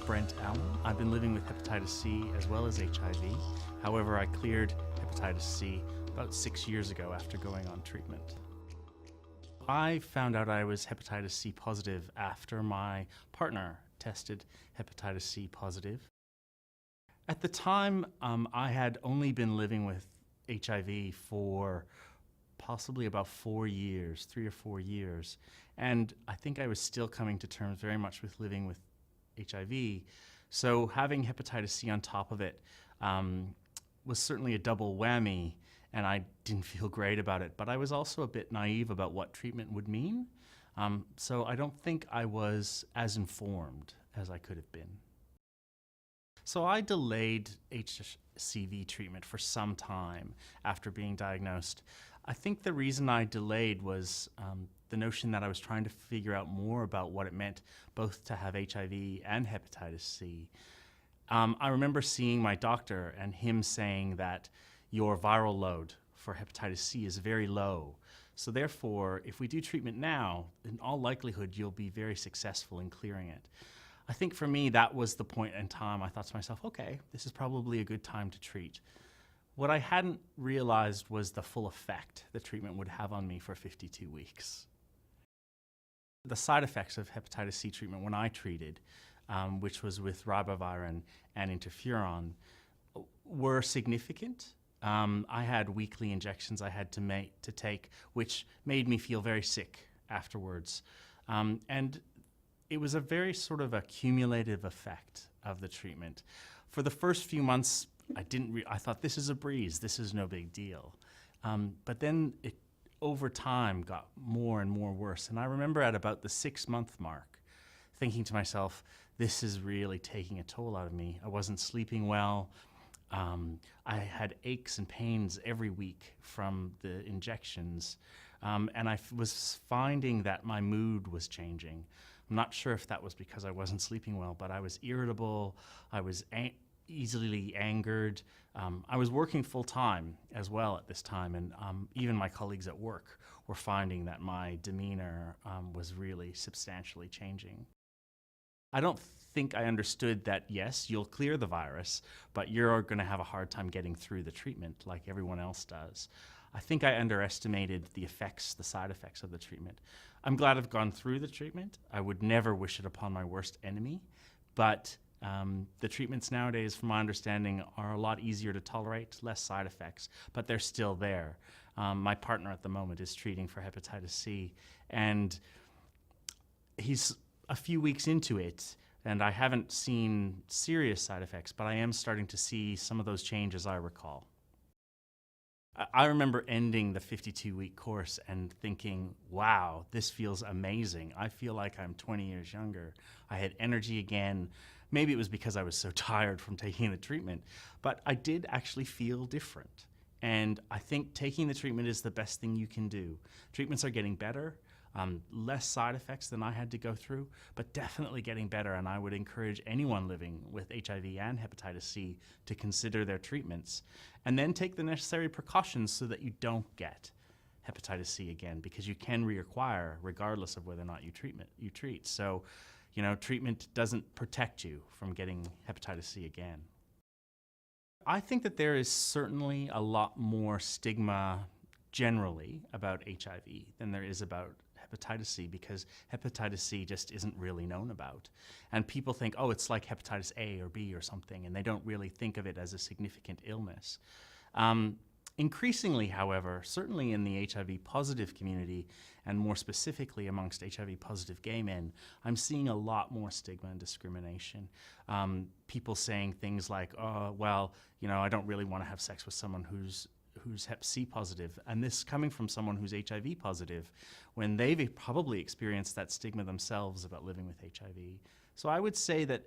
Brent, Allan. I've been living with hepatitis C as well as HIV. However, I cleared hepatitis C about 6 years ago after going on treatment. I found out I was hepatitis C positive after my partner tested hepatitis C positive. At the time, I had only been living with HIV for possibly about 4 years, 3 or 4 years. And I think I was still coming to terms very much with living with HIV. So having hepatitis C on top of it was certainly a double whammy, and I didn't feel great about it. But I was also a bit naive about what treatment would mean. So I don't think I was as informed as I could have been. So I delayed HCV treatment for some time after being diagnosed. I think the reason I delayed was the notion that I was trying to figure out more about what it meant both to have HIV and hepatitis C. I remember seeing my doctor and him saying that your viral load for hepatitis C is very low. So therefore, if we do treatment now, in all likelihood, you'll be very successful in clearing it. I think for me, that was the point in time I thought to myself, okay, this is probably a good time to treat. What I hadn't realized was the full effect the treatment would have on me for 52 weeks. The side effects of hepatitis C treatment when I treated, which was with ribavirin and interferon, were significant. I had weekly injections I had to take, which made me feel very sick afterwards. And it was a very sort of a cumulative effect of the treatment. For the first few months, I thought this is a breeze, this is no big deal. But then it, over time, got more and more worse. And I remember at about the 6-month mark, thinking to myself, this is really taking a toll out of me. I wasn't sleeping well. I had aches and pains every week from the injections. And I was finding that my mood was changing. I'm not sure if that was because I wasn't sleeping well, but I was irritable, I was easily angered. I was working full-time as well at this time, and even my colleagues at work were finding that my demeanor was really substantially changing. I don't think I understood that, yes, you'll clear the virus, but you're going to have a hard time getting through the treatment like everyone else does. I think I underestimated the effects, the side effects of the treatment. I'm glad I've gone through the treatment. I would never wish it upon my worst enemy, but the treatments nowadays, from my understanding, are a lot easier to tolerate, less side effects, but they're still there. My partner at the moment is treating for hepatitis C, and he's a few weeks into it, and I haven't seen serious side effects, but I am starting to see some of those changes I recall. I remember ending the 52-week course and thinking, wow, this feels amazing. I feel like I'm 20 years younger. I had energy again. Maybe it was because I was so tired from taking the treatment, but I did actually feel different. And I think taking the treatment is the best thing you can do. Treatments are getting better, less side effects than I had to go through, but definitely getting better. And I would encourage anyone living with HIV and hepatitis C to consider their treatments and then take the necessary precautions so that you don't get hepatitis C again, because you can reacquire regardless of whether or not you treat. So, you know, treatment doesn't protect you from getting hepatitis C again. I think that there is certainly a lot more stigma generally about HIV than there is about hepatitis C, because hepatitis C just isn't really known about. And people think, oh, it's like hepatitis A or B or something, and they don't really think of it as a significant illness. Increasingly, however, certainly in the HIV positive community, and more specifically amongst HIV positive gay men, I'm seeing a lot more stigma and discrimination. People saying things like, oh, well, you know, I don't really want to have sex with someone who's hep C positive, and this coming from someone who's HIV positive when they've probably experienced that stigma themselves about living with HIV. So I would say that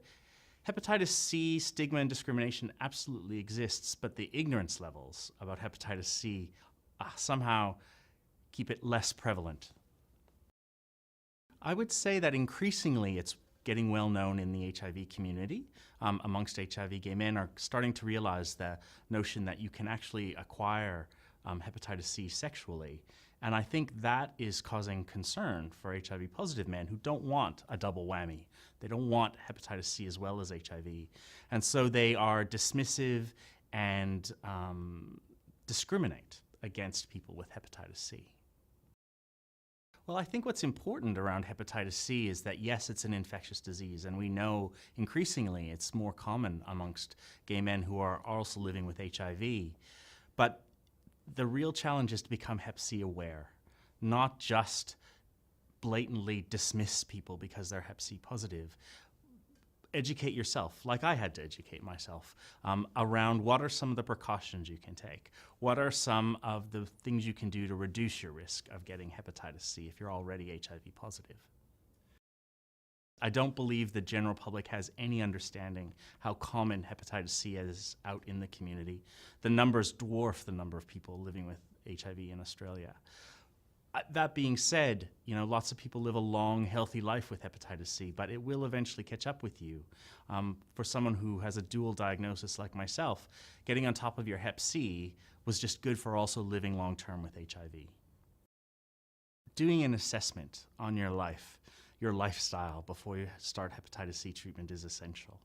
hepatitis C stigma and discrimination absolutely exists, but the ignorance levels about hepatitis C somehow keep it less prevalent. I would say that increasingly it's getting well known in the HIV community. Amongst HIV gay men are starting to realize the notion that you can actually acquire hepatitis C sexually. And I think that is causing concern for HIV positive men who don't want a double whammy. They don't want hepatitis C as well as HIV. And so they are dismissive and discriminate against people with hepatitis C. Well, I think what's important around hepatitis C is that, yes, it's an infectious disease, and we know increasingly it's more common amongst gay men who are also living with HIV. But the real challenge is to become hep C aware, not just blatantly dismiss people because they're hep C positive. Educate yourself, like I had to educate myself, around what are some of the precautions you can take? What are some of the things you can do to reduce your risk of getting hepatitis C if you're already HIV positive? I don't believe the general public has any understanding how common hepatitis C is out in the community. The numbers dwarf the number of people living with HIV in Australia. That being said, lots of people live a long, healthy life with hepatitis C, but it will eventually catch up with you. For someone who has a dual diagnosis like myself, getting on top of your hep C was just good for also living long-term with HIV. Doing an assessment on your life, your lifestyle, before you start hepatitis C treatment is essential.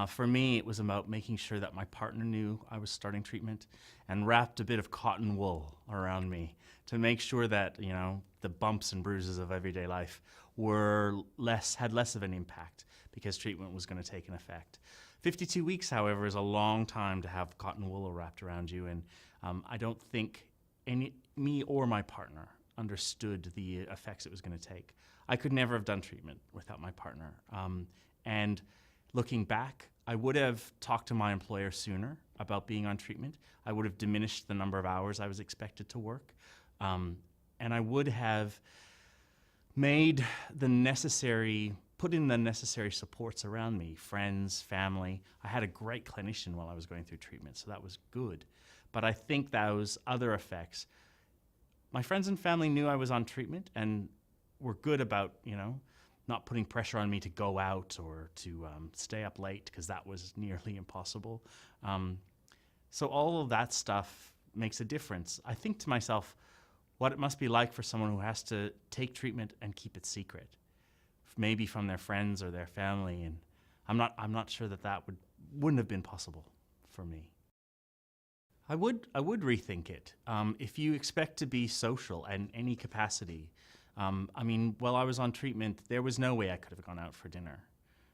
For me, it was about making sure that my partner knew I was starting treatment and wrapped a bit of cotton wool around me to make sure that, the bumps and bruises of everyday life had less of an impact because treatment was going to take an effect. 52 weeks, however, is a long time to have cotton wool wrapped around you, and I don't think me or my partner understood the effects it was going to take. I could never have done treatment without my partner. And looking back, I would have talked to my employer sooner about being on treatment. I would have diminished the number of hours I was expected to work. And I would have put in the necessary supports around me, friends, family. I had a great clinician while I was going through treatment, so that was good. But I think those other effects, my friends and family knew I was on treatment and were good about, not putting pressure on me to go out or to stay up late, because that was nearly impossible. So all of that stuff makes a difference. I think to myself, what it must be like for someone who has to take treatment and keep it secret, maybe from their friends or their family, and I'm not sure that wouldn't have been possible for me. I would rethink it. If you expect to be social in any capacity, while I was on treatment, there was no way I could have gone out for dinner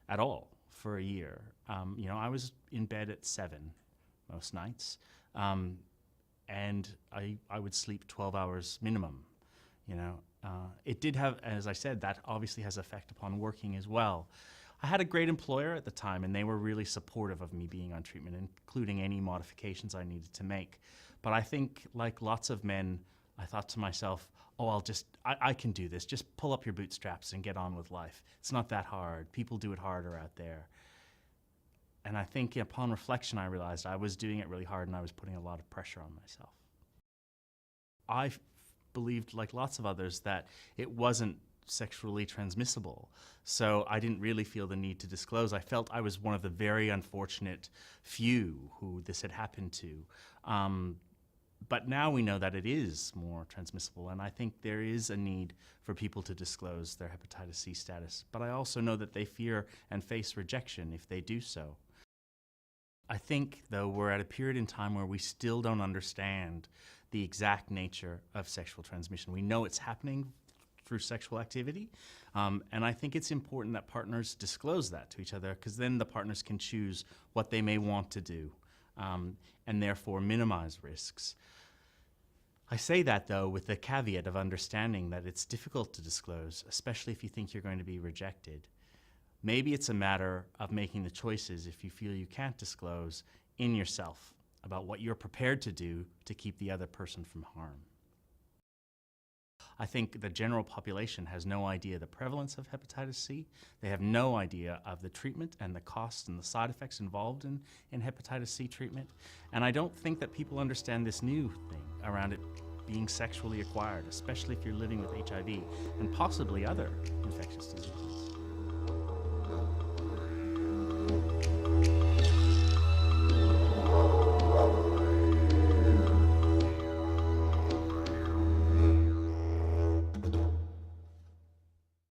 at all for a year. I was in bed at 7 most nights, and I would sleep 12 hours minimum. It did have, as I said, that obviously has effect upon working as well. I had a great employer at the time, and they were really supportive of me being on treatment, including any modifications I needed to make. But I think, like lots of men, I thought to myself, I can do this. Just pull up your bootstraps and get on with life. It's not that hard. People do it harder out there. And I think upon reflection, I realized I was doing it really hard and I was putting a lot of pressure on myself. I believed, like lots of others, that it wasn't sexually transmissible. So I didn't really feel the need to disclose. I felt I was one of the very unfortunate few who this had happened to. But now we know that it is more transmissible, and I think there is a need for people to disclose their hepatitis C status. But I also know that they fear and face rejection if they do so. I think, though, we're at a period in time where we still don't understand the exact nature of sexual transmission. We know it's happening through sexual activity, and I think it's important that partners disclose that to each other, because then the partners can choose what they may want to do, and therefore minimize risks. I say that, though, with the caveat of understanding that it's difficult to disclose, especially if you think you're going to be rejected. Maybe it's a matter of making the choices, if you feel you can't disclose, in yourself about what you're prepared to do to keep the other person from harm. I think the general population has no idea the prevalence of hepatitis C. They have no idea of the treatment and the costs and the side effects involved in hepatitis C treatment. And I don't think that people understand this new thing around it being sexually acquired, especially if you're living with HIV and possibly other infectious diseases.